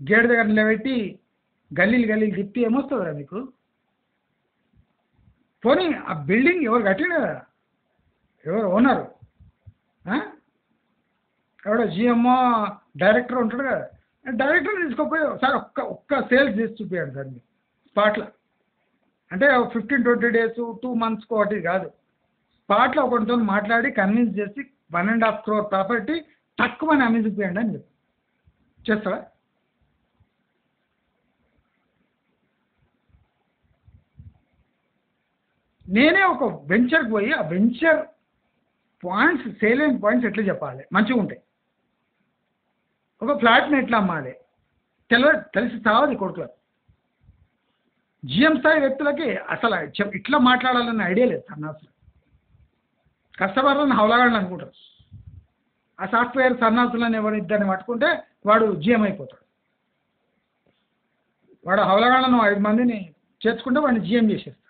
గేట్ దగ్గర నిలబెట్టి గల్లీలు తిప్పి ఏమొస్తుందిరా మీకు? పోనీ ఆ బిల్డింగ్ ఎవరు కట్టిండు కదా, ఎవరు ఓనరు, ఎవడో జిఎంఓ డైరెక్టర్ ఉంటాడు కదా, డైరెక్టర్ తీసుకోపోయి సార్ ఒక్క సేల్స్ చేసి చూపించాడు సార్ మీరు స్పాట్లో. అంటే 15-20 days 2 months ఒకటి కాదు, స్పాట్లో ఒకటితో మాట్లాడి కన్విన్స్ చేసి 1.5 crore ప్రాపర్టీ తక్కువ అమ్మి చూపించండి అని చెప్పి చేస్తాడా? నేనే ఒక వెంచర్కి పోయి ఆ వెంచర్ పాయింట్స్, సేలింగ్ పాయింట్స్ ఎట్లా చెప్పాలి మంచిగా ఉంటాయి, ఒక ఫ్లాట్ని ఎట్లా అమ్మాలి తెలిసి తావది కొడుకులకు. జిఎం స్థాయి వ్యక్తులకి అసలు ఇట్లా మాట్లాడాలన్న ఐడియా లేదు సన్నాసులు. కస్టమర్లను హౌలగాళ్ళని అనుకుంటారు. ఆ సాఫ్ట్వేర్ సన్నాసులను ఎవరు ఇద్దరిని పట్టుకుంటే వాడు జిఎం అయిపోతాడు. వాడు హౌలగాళ్ళను 5 మందిని చేర్చుకుంటే వాడిని జిఎం చేసేస్తాడు.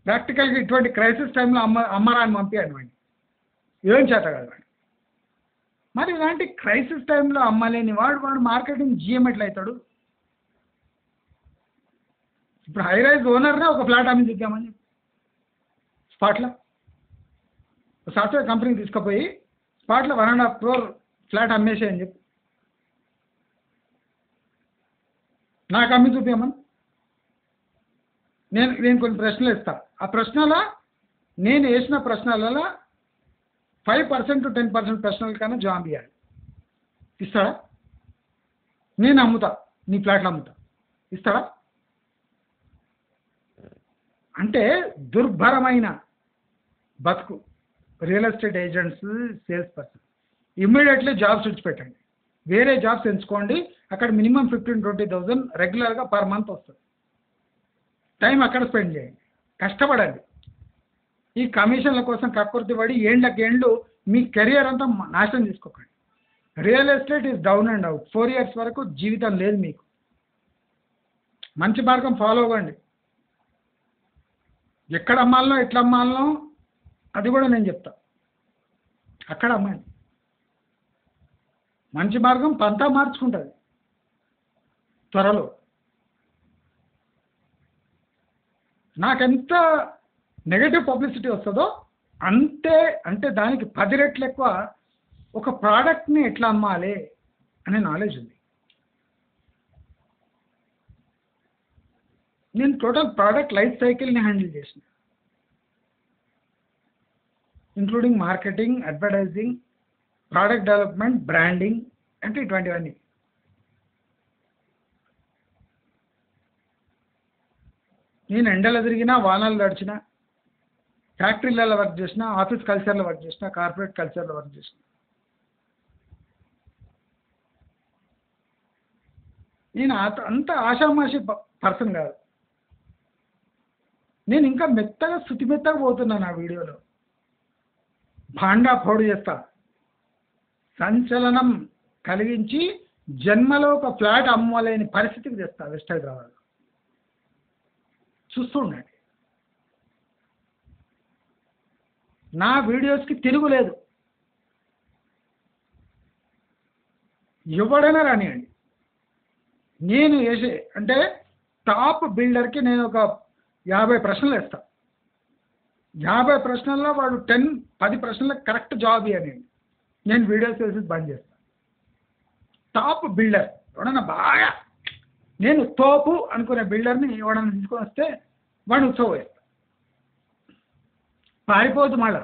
ప్రాక్టికల్గా ఇటువంటి క్రైసిస్ టైంలో అమ్మరాన్ని పంపించాను వాడిని, ఏం చేత కాదు వాడిని. మరి ఇలాంటి క్రైసిస్ టైంలో అమ్మలేని వాడు మార్కెటింగ్ జిఎం ఎట్లా అవుతాడు? ఇప్పుడు హై రైజ్ ఓనర్నే ఒక ఫ్లాట్ అమ్మి చూద్దామని స్పాట్లో సాఫ్ట్వేర్ కంపెనీకి తీసుకుపోయి స్పాట్లో 1.5 crore ఫ్లాట్ అమ్మేసేయని చెప్పి నాకు అమ్మి చూపించమని నేను కొన్ని ప్రశ్నలు ఇస్తాను. ఆ ప్రశ్నల నేను వేసిన ప్రశ్నలలో 5% to 10% ప్రశ్నల కన్నా జవాబు ఇవ్వాలి. ఇస్తాడా? నేను అమ్ముతా, నీ ఫ్లాట్లు అమ్ముతా, ఇస్తాడా? అంటే దుర్భరమైన బతుకు real estate agents, sales person. Immediately jobs విడిచిపెట్టండి, వేరే జాబ్స్ ఎంచుకోండి. అక్కడ మినిమం 15-20,000 రెగ్యులర్గా పర్ మంత్ వస్తుంది. టైం అక్కడ స్పెండ్ చేయండి, కష్టపడండి. ఈ కమిషన్ల కోసం కక్కుర్తి పడి ఏండ్లు మీ కెరియర్ అంతా నాశనం చేసుకోకండి. Real estate is down and out. 4 years వరకు జీవితం లేదు మీకు. మంచి మార్గం ఫాలో అవ్వండి. ఎక్కడ అమ్మాలనో ఎట్లా అమ్మాలనో అది కూడా నేను చెప్తా. అక్కడ అమ్మండి. మంచి మార్గం పంతా మార్చుకుంటుంది త్వరలో. నాకెంత నెగటివ్ పబ్లిసిటీ వస్తుందో అంటే దానికి 10 రెట్లు ఎక్కువ ఒక ప్రోడక్ట్ని ఎట్లా అమ్మాలి అనే నాలెడ్జ్ ఉంది. నేను టోటల్ ప్రోడక్ట్ లైఫ్ సైకిల్ని హ్యాండిల్ చేసిన, including marketing, advertising, product development, branding అంటే ఇటువంటివన్నీ. నేను ఎండలో తిరిగినా వానలు తడిచినా ఫ్యాక్టరీలలో వర్క్ చేసిన, ఆఫీస్ కల్చర్లో వర్క్ చేసిన, కార్పొరేట్ కల్చర్లో వర్క్ చేసిన. నేను అంత ఆషామాషి పర్సన్ కాదు. నేను ఇంకా మెత్తగా శృతి మెత్తగా పోతున్నాను ఆ వీడియోలో. భాండా పౌడు చేస్తా, సంచలనం కలిగించి జన్మలో ఒక ఫ్లాట్ అమ్మలేని పరిస్థితికి తెస్తా వెస్ట్ హైదరాబాద్. చూస్తూ ఉండండి. నా వీడియోస్కి తిరుగులేదు. ఎవడైనా రానియండి. నేను వేసే అంటే టాప్ బిల్డర్కి నేను ఒక 50 ప్రశ్నలు వేస్తా. 50 ప్రశ్నల్లో వాడు 10 ప్రశ్నలకు కరెక్ట్ జవాబు ఇవ్వనండి, నేను వీడియోస్ వేసి బంద్ చేస్తాను. టాప్ బిల్డర్ ఎవడన్నా బాగా నేను తోపు అనుకునే బిల్డర్ని ఎవడన్నా తీసుకొని వస్తే వాడిని ఉత్సవం వేస్తా. పారిపోదు, మళ్ళా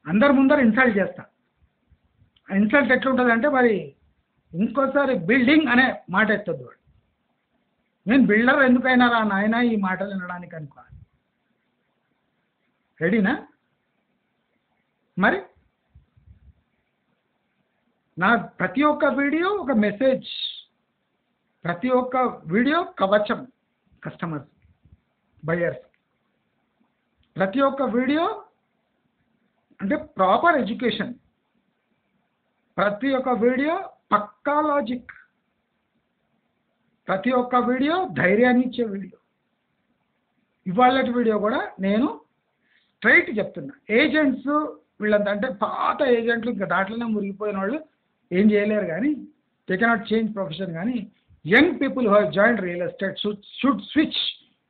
అందరి ముందర ఇన్సల్ట్ చేస్తా. ఆ ఇన్సల్ట్ ఎట్లుంటుంది అంటే మరి ఇంకోసారి బిల్డింగ్ అనే మాట ఎత్తద్దు వాడు. నేను బిల్డర్ ఎందుకైనా రా నాయన ఈ మాటలు వినడానికి అనుకోవాలి. రెడీనా? మరి నా ప్రతి ఒక్క వీడియో ఒక మెసేజ్, ప్రతి ఒక్క వీడియో కవచం కస్టమర్స్, బయర్స్. ప్రతి ఒక్క వీడియో అంటే ప్రాపర్ ఎడ్యుకేషన్, ప్రతి ఒక్క వీడియో పక్కా లాజిక్, ప్రతి ఒక్క వీడియో ధైర్యాన్ని ఇచ్చే వీడియో. ఇవాళ వీడియో కూడా నేను స్ట్రైట్ చెప్తున్నా. ఏజెంట్స్ వీళ్ళంతా అంటే పాత ఏజెంట్లు ఇంకా దాంట్లోనే మురిగిపోయిన వాళ్ళు ఏం చేయలేరు, కానీ దే కెనాట్ చేంజ్ ప్రొఫెషన్. కానీ young people who have joined real estate should switch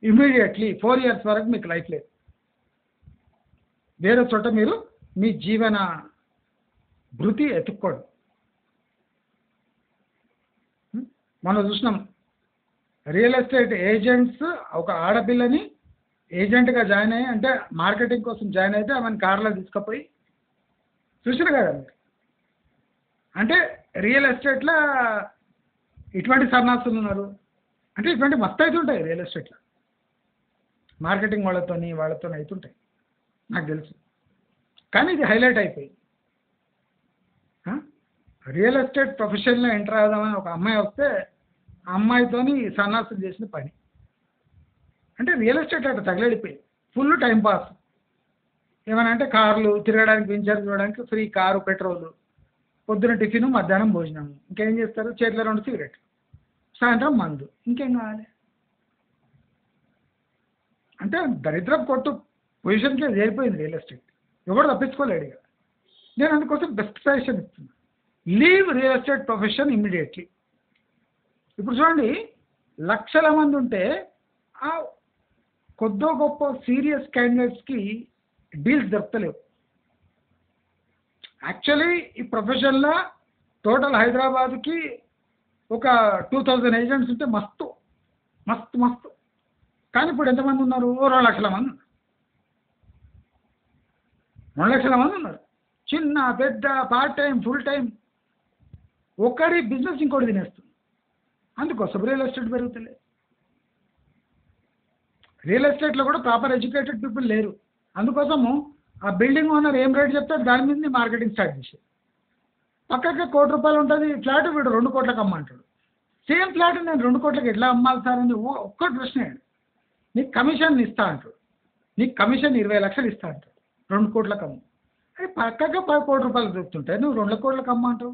immediately. 4 years వరకు మీకు లైఫ్ లేదు. వేరే చోట మీరు మీ జీవన భృతి ఎత్తుక్కోడు. మనం చూసినాం రియల్ ఎస్టేట్ ఏజెంట్స్ ఒక ఆడపిల్లని ఏజెంట్గా జాయిన్ అయ్యి, అంటే మార్కెటింగ్ కోసం జాయిన్ అయితే ఆమెను కార్లో తీసుకుపోయి చూసినా కదా మీరు. అంటే రియల్ ఎస్టేట్లో ఇటువంటి సన్నాసులు ఉన్నారు. అంటే ఇటువంటి మస్తు అవుతుంటాయి రియల్ ఎస్టేట్లో, మార్కెటింగ్ వాళ్ళతో అవుతుంటాయి, నాకు తెలుసు. కానీ ఇది హైలైట్ అయిపోయి రియల్ ఎస్టేట్ ప్రొఫెషన్లో ఎంటర్ అవుదామని ఒక అమ్మాయి వస్తే ఆ అమ్మాయితోని సన్నాసులు చేసిన పని. అంటే రియల్ ఎస్టేట్ అట్లా తగిలడిపోయింది. Full timepass. ఏమన్నా అంటే కార్లు తిరగడానికి, వెంచర్ చూడడానికి ఫ్రీ కారు, పెట్రోలు, పొద్దున టిఫిన్, మధ్యాహ్నం భోజనం. ఇంకేం చేస్తారు? చేతిలో 2 సిగరెట్లు, సాయంత్రం మందు. ఇంకేం కావాలి? అంటే దరిద్రం కొట్టు పొజిషన్కి చేరిపోయింది రియల్ ఎస్టేట్. ఎవరు తప్పించుకోలేడు ఇక. నేను అందుకోసం బెస్ట్ సజెషన్ ఇస్తున్నా, leave real estate profession immediately. ఇప్పుడు చూడండి, లక్షల మంది ఉంటే ఆ కొద్దో గొప్ప సీరియస్ క్యాండిడేట్స్కి డీల్స్ దొరకలేవు. యాక్చువల్లీ ఈ ప్రొఫెషన్లో టోటల్ హైదరాబాద్కి ఒక 2000 ఏజెంట్స్ ఉంటే మస్తు మస్తు మస్తు. కానీ ఇప్పుడు ఎంతమంది ఉన్నారు? 2 లక్షల మంది ఉన్నారు. 2 లక్షల మంది ఉన్నారు. చిన్న పెద్ద, పార్ట్ టైం, ఫుల్ టైం. ఒకరి బిజినెస్ ఇంకోటి తినేస్తుంది. అందుకోసం రియల్ ఎస్టేట్ పెరుగుతలే. రియల్ ఎస్టేట్లో కూడా ప్రాపర్ ఎడ్యుకేటెడ్ పీపుల్ లేరు. అందుకోసము ఆ బిల్డింగ్ ఓనర్ ఏం రేట్ చెప్తాడు దాని మీద మార్కెటింగ్ స్టార్ట్ చేసేది. పక్కకి 1 కోటి రూపాయలు ఉంటుంది ఫ్లాట్, వీడు 2 కోట్లకు అమ్మంటాడు. సేమ్ ఫ్లాట్ నేను 2 కోట్లకు ఎట్లా అమ్మాలి సార్ అని ఒక్కటి ప్రశ్న. నీకు కమిషన్ ఇస్తా అంటాడు, నీకు కమిషన్ 20 లక్షలు ఇస్తా అంటాడు, 2 కోట్లకు అమ్ము. అది పక్కగా 10 కోట్ల రూపాయలు దొరుకుతుంటాయి, నువ్వు 2 కోట్లకు అమ్మంటావు.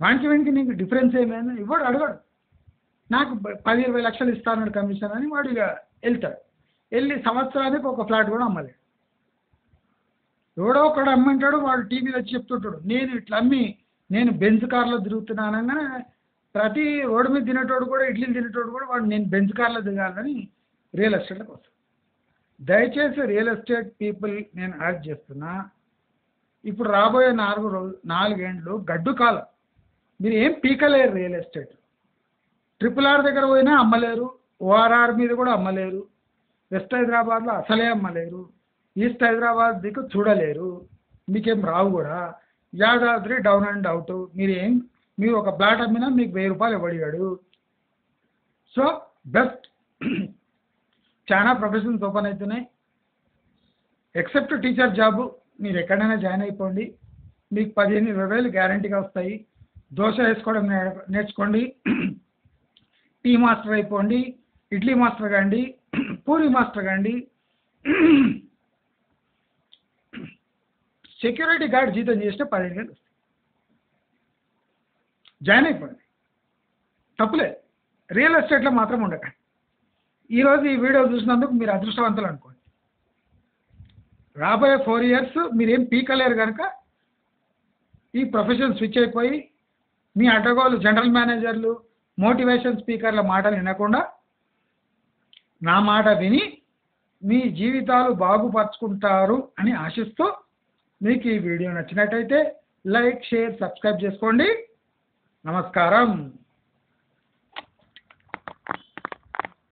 వానికి నీకు డిఫరెన్స్ ఏమైనా ఇవ్వడు, అడగడు. నాకు 10-20 లక్షలు ఇస్తాను కమిషన్ అని వాడు ఇక వెళ్తాడు. వెళ్ళి సంవత్సరానికి ఒక ఫ్లాట్ కూడా అమ్మలేడు. ఎవడో ఒకడు అమ్మంటాడు, వాడు టీవీలో వచ్చి చెప్తుంటాడు నేను ఇట్లా అమ్మి నేను బెంజ్ కార్లో తిరుగుతున్నాను అనగానే ప్రతి రోడ్డు మీద తినేటోడు కూడా, ఇడ్లీలు తినేటోడు కూడా వాడు నేను బెంజ్ కార్లో దిగాలని రియల్ ఎస్టేట్కి వస్తాడు. దయచేసి రియల్ ఎస్టేట్ పీపుల్ నేను యాడ్ చేస్తున్నా, ఇప్పుడు రాబోయే 4 ఏళ్ళు గడ్డు కాలం. మీరు ఏం పీకలేరు రియల్ ఎస్టేట్. RRR దగ్గర పోయినా అమ్మలేరు, ORR మీద కూడా అమ్మలేరు, వెస్ట్ హైదరాబాద్లో అసలే అమ్మలేరు, ఈస్ట్ హైదరాబాద్ దిక్కు చూడలేరు, మీకేం రావు కూడా. Yadadri down and out. మీరు ఒక ప్లాట్ అమ్మినా మీకు 1000 రూపాయలు ఇవ్వడిగాడు. సో బెస్ట్ చాలా ప్రొఫెషన్స్ ఓపెన్ అవుతున్నాయి. ఎక్సెప్ట్ టీచర్ జాబు మీరు ఎక్కడైనా జాయిన్ అయిపోండి. మీకు 15,000-20,000 గ్యారంటీగా వస్తాయి. దోశ వేసుకోవడం నేర్చుకోండి. టీ మాస్టర్ అయిపోండి, ఇడ్లీ మాస్టర్ కాండి, పూరి మాస్టర్ కాండి, సెక్యూరిటీ గార్డ్ జీతం చేస్తే 15,000 వస్తాయి. జాయిన్ అయిపోండి, తప్పులేదు. రియల్ ఎస్టేట్లో మాత్రం ఉండకండి. ఈరోజు ఈ వీడియో చూసినందుకు మీరు అదృష్టవంతులు అనుకోండి. రాబోయే 4 years మీరేం పీకలేరు కనుక ఈ ప్రొఫెషన్ స్విచ్ అయిపోయి మీ అడ్డగోలు జనరల్ మేనేజర్లు, మోటివేషన్ స్పీకర్ల మాటలు వినకుండా నా మాట విని మీ జీవితాలు బాగుపరుచుకుంటారు అని ఆశిస్తూ, మీకు ఈ వీడియో నచ్చినట్టయితే లైక్, షేర్, సబ్స్క్రైబ్ చేసుకోండి. నమస్కారం.